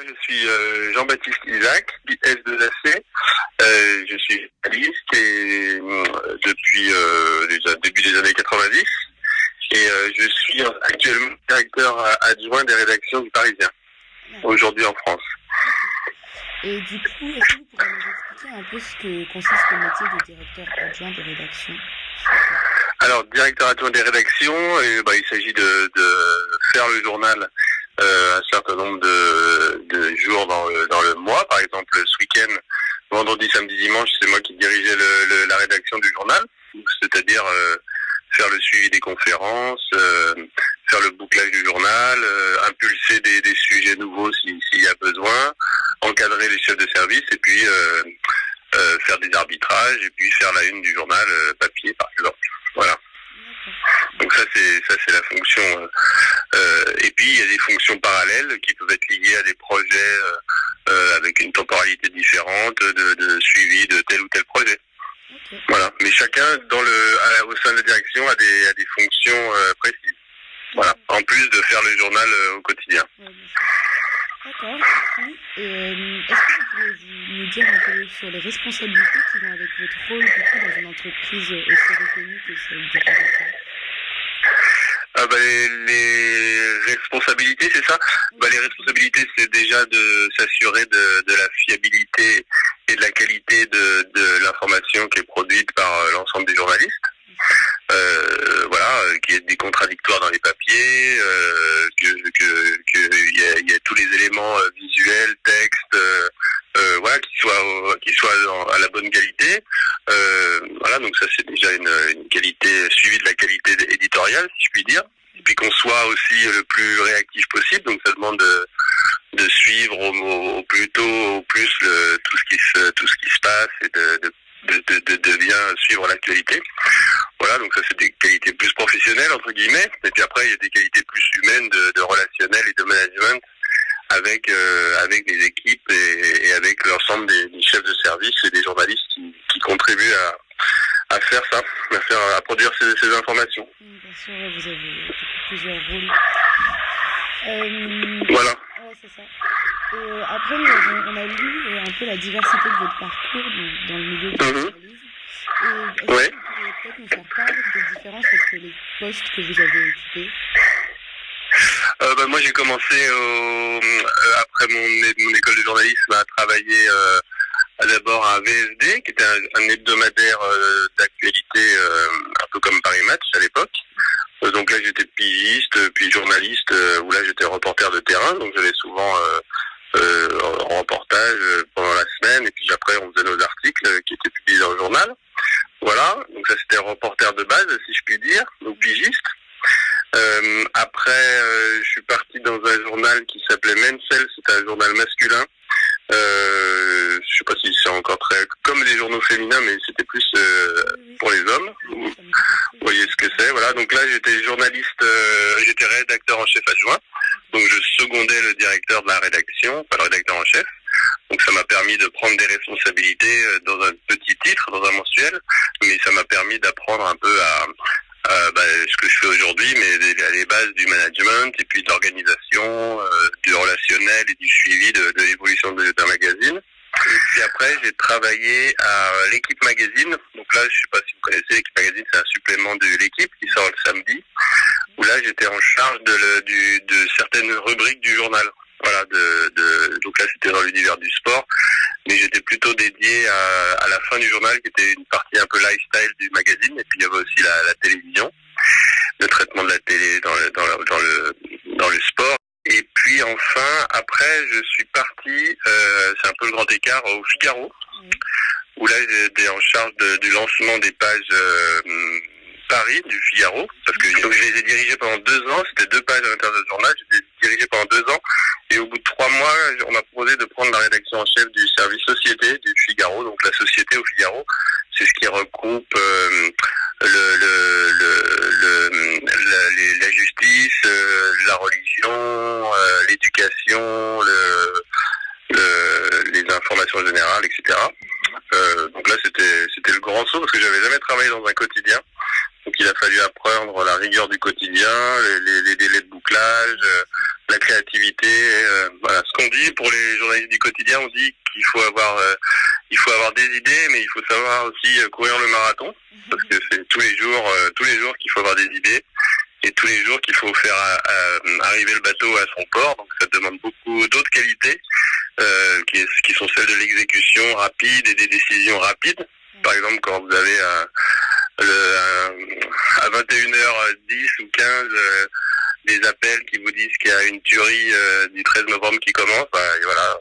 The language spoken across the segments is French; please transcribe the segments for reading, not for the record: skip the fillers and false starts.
je suis Jean-Baptiste Isaac, S2AC. Je suis journaliste et depuis déjà début des années 90 et je suis actuellement directeur adjoint des rédactions du Parisien, aujourd'hui en France. Et du coup, est-ce que vous pourriez nous expliquer un peu ce que consiste le métier de directeur adjoint des rédactions ? Alors, directeur adjoint des rédactions, il s'agit de faire le journal un certain nombre de jours dans le mois. Par exemple, ce week-end, vendredi, samedi, dimanche, c'est moi qui dirigeais la rédaction du journal, c'est-à-dire faire le suivi des conférences, faire le bouclage du journal, impulser des sujets nouveaux s'il y a besoin, encadrer les chefs de service et puis faire des arbitrages et puis faire la une du journal papier, par exemple. Voilà. Donc ça c'est la fonction. Et puis il y a des fonctions parallèles qui peuvent être liées à des projets avec une temporalité différente de suivi de tel ou tel projet. Okay. Voilà. Mais chacun au sein de la direction a des fonctions précises. Voilà. En plus de faire le journal au quotidien. D'accord. Et est-ce que vous pouvez nous dire un peu sur les responsabilités qui vont avec votre rôle du coup dans une entreprise aussi reconnue que celle du Parisien ? Les responsabilités, c'est ça. Les responsabilités, c'est déjà de s'assurer de la fiabilité et de la qualité de l'information qui est produite par l'ensemble des journalistes. Qu'il y ait des contradictoires dans les papiers, qu'il y a tous les éléments visuels, textes, qui soient à la bonne qualité. Donc ça c'est déjà une qualité, suivi de la qualité éditoriale, si je puis dire. Et puis qu'on soit aussi le plus réactif possible, donc ça demande de suivre au plus tout ce qui se passe et de bien suivre l'actualité. Voilà, donc ça c'est des qualités plus professionnelles entre guillemets, et puis après il y a des qualités plus humaines de relationnel et de management avec les équipes et avec l'ensemble des chefs de service et des journalistes qui contribuent à faire ça, à produire ces informations. Bien sûr, vous avez plusieurs rôles. Voilà. Ouais, c'est ça. Et après, on a lu un peu la diversité de votre parcours dans le milieu du journalisme. Et est-ce que vous pourriez peut-être nous faire part des différences entre les postes que vous avez occupés ? Moi j'ai commencé après mon école de journalisme à travailler d'abord à VSD, qui était un hebdomadaire d'actualité un peu comme Paris Match à l'époque. Donc là j'étais pigiste, puis journaliste, où là j'étais reporter de terrain, donc j'allais souvent en reportage pendant la semaine, et puis après on faisait nos articles qui étaient publiés dans le journal. Voilà, donc ça c'était reporter de base, si je puis dire, donc pigiste. Après, je suis parti dans un journal qui s'appelait Mencel, c'était un journal masculin. Je sais pas si c'est encore très comme les journaux féminins, mais c'était plus pour les hommes. Vous voyez ce que c'est, voilà. Donc là, j'étais journaliste, j'étais rédacteur en chef adjoint. Donc je secondais le directeur de la rédaction, pas le rédacteur en chef. Donc ça m'a permis de prendre des responsabilités dans un petit titre, dans un mensuel, mais ça m'a permis d'apprendre un peu à ce que je fais aujourd'hui, mais les bases du management et puis d'organisation, du relationnel et du suivi de l'évolution d'un magazine. Et puis après, j'ai travaillé à l'Équipe Magazine. Donc là, je sais pas si vous connaissez l'Équipe Magazine, c'est un supplément de l'Équipe qui sort le samedi. Où là, j'étais en charge de certaines rubriques du journal. Voilà, donc là, c'était dans l'univers du sport. Mais j'étais plutôt dédié à la fin du journal, qui était une partie un peu lifestyle du magazine. Et puis il y avait aussi la télévision, le traitement de la télé dans le sport. Et puis enfin, après, je suis parti, c'est un peu le grand écart, au Figaro, où là j'étais en charge du lancement des pages Paris du Figaro, parce que donc, je les ai dirigés pendant 2 ans, c'était 2 pages à l'intérieur du journal, je les ai dirigés pendant 2 ans, et au bout de 3 mois, on m'a proposé de prendre la rédaction en chef du service société du Figaro, donc la société au Figaro, c'est ce qui regroupe la justice, la religion, l'éducation, les informations générales, etc. Donc là, c'était le grand saut parce que j'avais jamais travaillé dans un quotidien. Donc il a fallu apprendre la rigueur du quotidien, les délais de bouclage, la créativité. Voilà, ce qu'on dit pour les journalistes du quotidien, on dit qu'il faut avoir des idées, mais il faut savoir aussi courir le marathon, parce que c'est tous les jours qu'il faut avoir des idées, et tous les jours qu'il faut faire arriver le bateau à son port. Donc ça demande beaucoup d'autres qualités, qui sont celles de l'exécution rapide et des décisions rapides. Par exemple, quand vous avez à 21h10 ou 15 des appels qui vous disent qu'il y a une tuerie du 13 novembre qui commence, et voilà,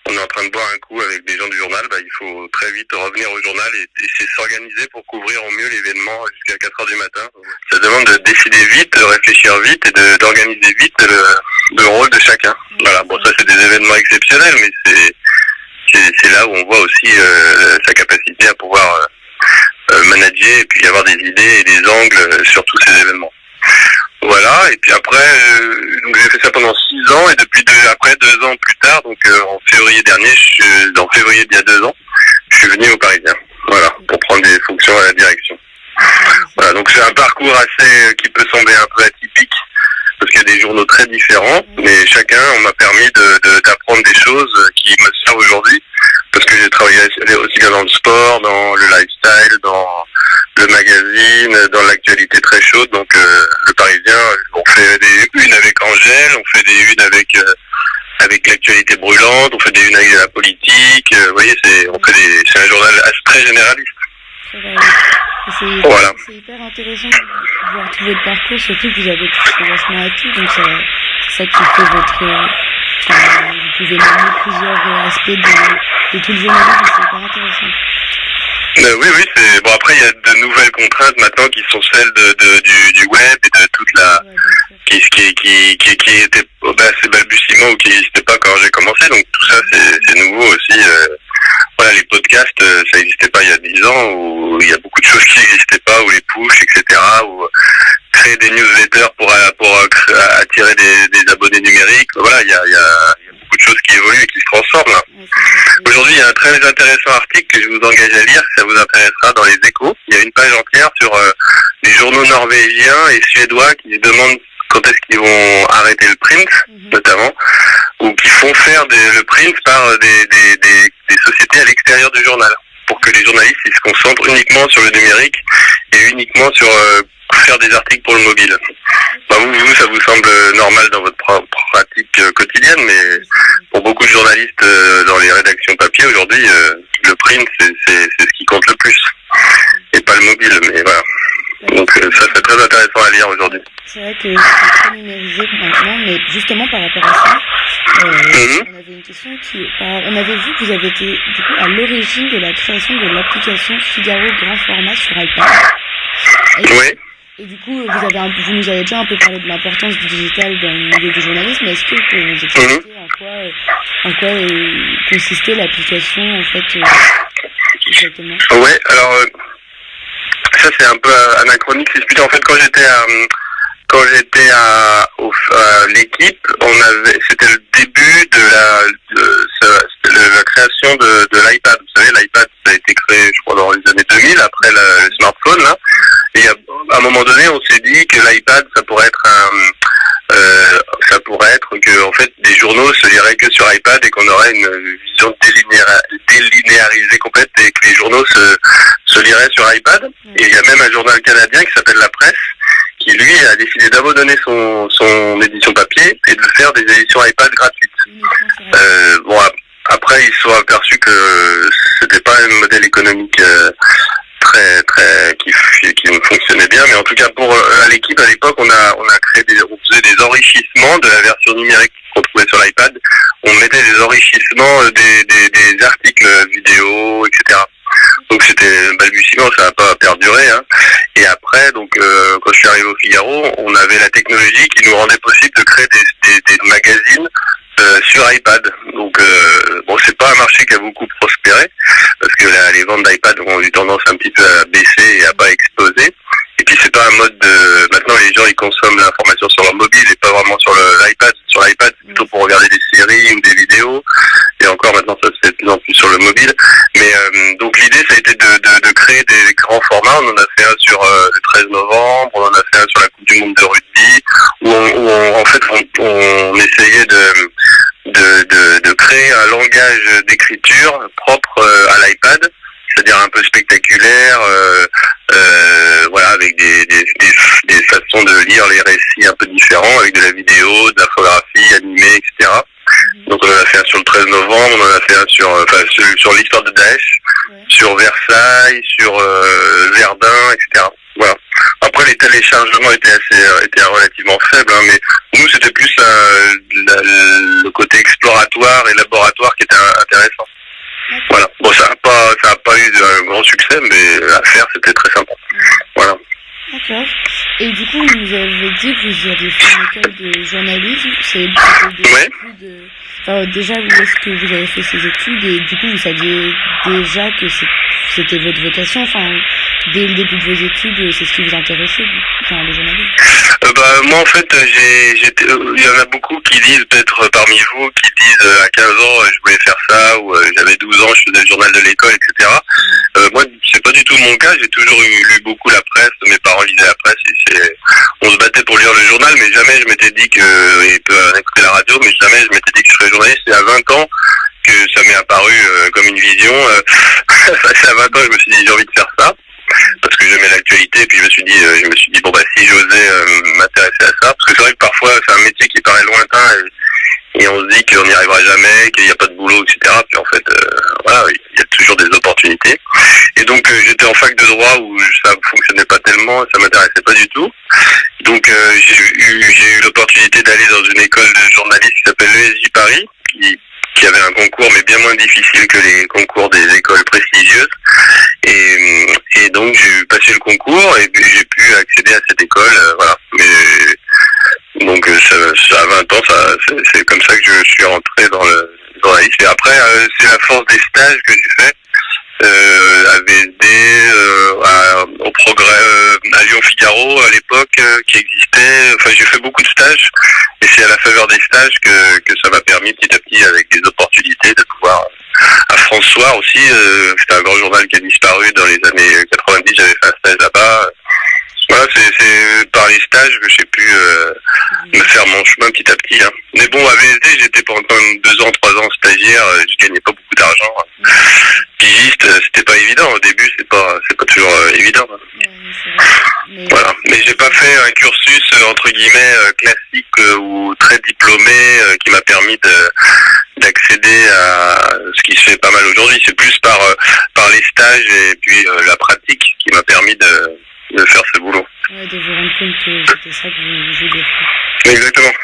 on est en train de boire un coup avec des gens du journal, il faut très vite revenir au journal et essayer de s'organiser pour couvrir au mieux l'événement jusqu'à 4h du matin. Ça demande de décider vite, de réfléchir vite et d'organiser vite le rôle de chacun. Voilà, bon, ça c'est des événements exceptionnels, mais c'est là où on voit aussi sa capacité à pouvoir manager et puis avoir des idées et des angles sur tous ces événements. Voilà, et puis après, donc j'ai fait ça pendant 6 ans, et après 2 ans plus tard, donc en février dernier, en février d'il y a 2 ans, je suis venu au Parisien, voilà, pour prendre des fonctions à la direction. Voilà, donc c'est un parcours qui peut sembler un peu atypique, parce qu'il y a des journaux très différents, mais chacun, on m'a permis d'apprendre des choses qui me servent aujourd'hui, parce que j'ai travaillé aussi bien dans le sport, dans le lifestyle, dans le magazine, dans l'actualité très chaude. Donc le Parisien, on fait des unes avec Angèle, on fait des unes avec l'actualité brûlante, on fait des unes avec la politique. Vous voyez, c'est un journal très généraliste. Voilà. C'est hyper intéressant de voir tout votre parcours, surtout que vous avez touché vachement à tout, donc c'est ça qui fait vous pouvez nommer plusieurs aspects de tout le journalisme, c'est hyper intéressant. Oui, c'est bon. Après, il y a de nouvelles contraintes maintenant qui sont celles du web et de toute la qui était ces balbutiements ou qui n'existait pas quand j'ai commencé. Donc tout ça, c'est nouveau aussi. Voilà, les podcasts, ça n'existait pas il y a 10 ans, où il y a beaucoup de choses qui n'existaient pas, ou les push, etc. Ou créer des newsletters pour attirer des abonnés numériques. Voilà, il y a beaucoup de choses qui évoluent et qui se transforment. Aujourd'hui, il y a un très intéressant article que je vous engage à lire, ça vous intéressera, dans les Échos. Il y a une page entière sur les journaux norvégiens et suédois qui se demandent quand est-ce qu'ils vont arrêter le print, notamment, ou qui font faire le print par des sociétés à l'extérieur du journal, pour que les journalistes ils se concentrent uniquement sur le numérique et uniquement sur faire des articles pour le mobile. Vous, ça vous semble normal dans votre pratique quotidienne, mais pour beaucoup de journalistes dans les rédactions papier aujourd'hui, le print c'est ce qui compte le plus, et pas le mobile, mais voilà. Donc ça c'est très intéressant à lire aujourd'hui. C'est vrai que c'est très numérisé maintenant, mais justement par rapport à ça, on avait une question on avait vu que vous avez été du coup à l'origine de la création de l'application Figaro grand format sur iPad. Oui. Et du coup, vous nous avez déjà un peu parlé de l'importance du digital dans le milieu du journalisme, mais est-ce que vous pouvez nous expliquer en quoi consistait l'application en fait exactement? Ouais, alors ça c'est un peu anachronique si je puis dire. En fait, quand j'étais à l'équipe, c'était le début de la création de l'iPad. Vous savez, l'iPad ça a été créé, je crois, dans les années 2000 après le smartphone là. Et à un moment donné, on s'est dit que l'iPad ça pourrait être que en fait des journaux se liraient que sur iPad et qu'on aurait une vision délinéarisée complète et que les journaux se liraient sur iPad. Et il y a même un journal canadien qui s'appelle La Presse qui lui a décidé d'abandonner son édition papier et de faire des éditions iPad gratuites. Après ils se sont aperçus que c'était pas un modèle économique qui fonctionnait bien, mais en tout cas à l'équipe à l'époque on faisait des enrichissements de la version numérique qu'on trouvait sur l'iPad. On mettait des enrichissements des articles vidéo, etc. Donc c'était balbutiement, ça n'a pas perduré. Hein. Et après, donc quand je suis arrivé au Figaro, on avait la technologie qui nous rendait possible de créer des magazines sur iPad. Donc c'est pas un marché qui a beaucoup prospéré parce que les ventes d'iPad ont eu tendance un petit peu à baisser et à pas exploser. Et puis c'est pas un mode de... Maintenant les gens ils consomment l'information sur leur mobile et pas vraiment sur l'iPad. Sur l'iPad c'est plutôt pour regarder des séries ou des vidéos. Et encore maintenant ça se fait de plus en plus sur le mobile. Mais donc l'idée ça a été de créer créé des grands formats. On en a fait un sur le 13 novembre, on en a fait un sur la Coupe du Monde de rugby, où on essayait de créer un langage d'écriture propre à l'iPad, c'est-à-dire un peu spectaculaire, voilà, avec des façons de lire les récits un peu différents, avec de la vidéo, de l'infographie animée, etc. Donc on en a fait un sur le 13 novembre, on en a fait un sur l'histoire de Daesh, sur Versailles, sur Verdun, etc. Voilà. Après les téléchargements étaient relativement faibles, hein, mais nous c'était plus le côté exploratoire et laboratoire qui était intéressant. Voilà. Bon, ça a pas eu de grand succès, mais à faire c'était très sympa. Voilà. D'accord. Et du coup, vous nous avez dit que vous aviez fait une école de journalisme. Déjà, où est-ce que vous avez fait ces études? Et du coup, vous saviez déjà que c'était votre vocation. Enfin, dès le début de vos études, c'est ce qui vous intéressait, le journalisme. Moi, en fait, il y en a beaucoup qui disent, peut-être parmi vous, qui disent à 15 ans, je voulais faire ça, ou j'avais 12 ans, je faisais le journal de l'école, etc. Moi, c'est pas du tout mon cas. J'ai toujours lu beaucoup la presse. Mes parents lisaient la presse on se battait pour lire le journal, mais jamais je m'étais dit et peut écouter la radio, mais jamais je m'étais dit que je serais journaliste. C'est à 20 ans que ça m'est apparu comme une vision. C'est à 20 ans que je me suis dit, j'ai envie de faire ça. Parce que j'aimais l'actualité, et puis je me suis dit bon si j'osais m'intéresser à ça, parce que c'est vrai que parfois c'est un métier qui paraît lointain et on se dit qu'on n'y arrivera jamais, qu'il n'y a pas de boulot, etc. Puis en fait, voilà, il y a toujours des opportunités. Et donc j'étais en fac de droit où ça fonctionnait pas tellement, ça m'intéressait pas du tout. Donc j'ai eu l'opportunité d'aller dans une école de journalisme qui s'appelle l'ESJ Paris, qui avait un concours mais bien moins difficile que les concours des écoles prestigieuses. Et donc j'ai passé le concours et puis j'ai pu accéder à cette école, voilà. Mais donc ça à 20 ans, c'est comme ça que je suis rentré dans le journalisme. Et après, c'est la force des stages que j'ai fait à VSD, au Progrès, à Lyon-Figaro à l'époque, qui existait. Enfin, j'ai fait beaucoup de stages et c'est à la faveur des stages que ça m'a permis petit à petit, avec des opportunités, de pouvoir. À François aussi, c'était un grand journal qui a disparu dans les années 90, j'avais fait un stage là-bas. Voilà, c'est par les stages que j'ai pu me faire mon chemin petit à petit. Hein. Mais bon, à VSD, j'étais pendant 2 ans, 3 ans stagiaire, je gagnais pas beaucoup d'argent. Hein. Pigiste, c'était pas évident au début, c'est pas toujours évident. Hein. Voilà, mais j'ai pas fait un cursus entre guillemets classique ou très diplômé qui m'a permis d'accéder à ce qui se fait pas mal aujourd'hui. C'est plus par les stages et puis la pratique qui m'a permis de faire ce boulot. Ouais, de vous rendre compte que c'était ça que vous vouliez faire. Exactement.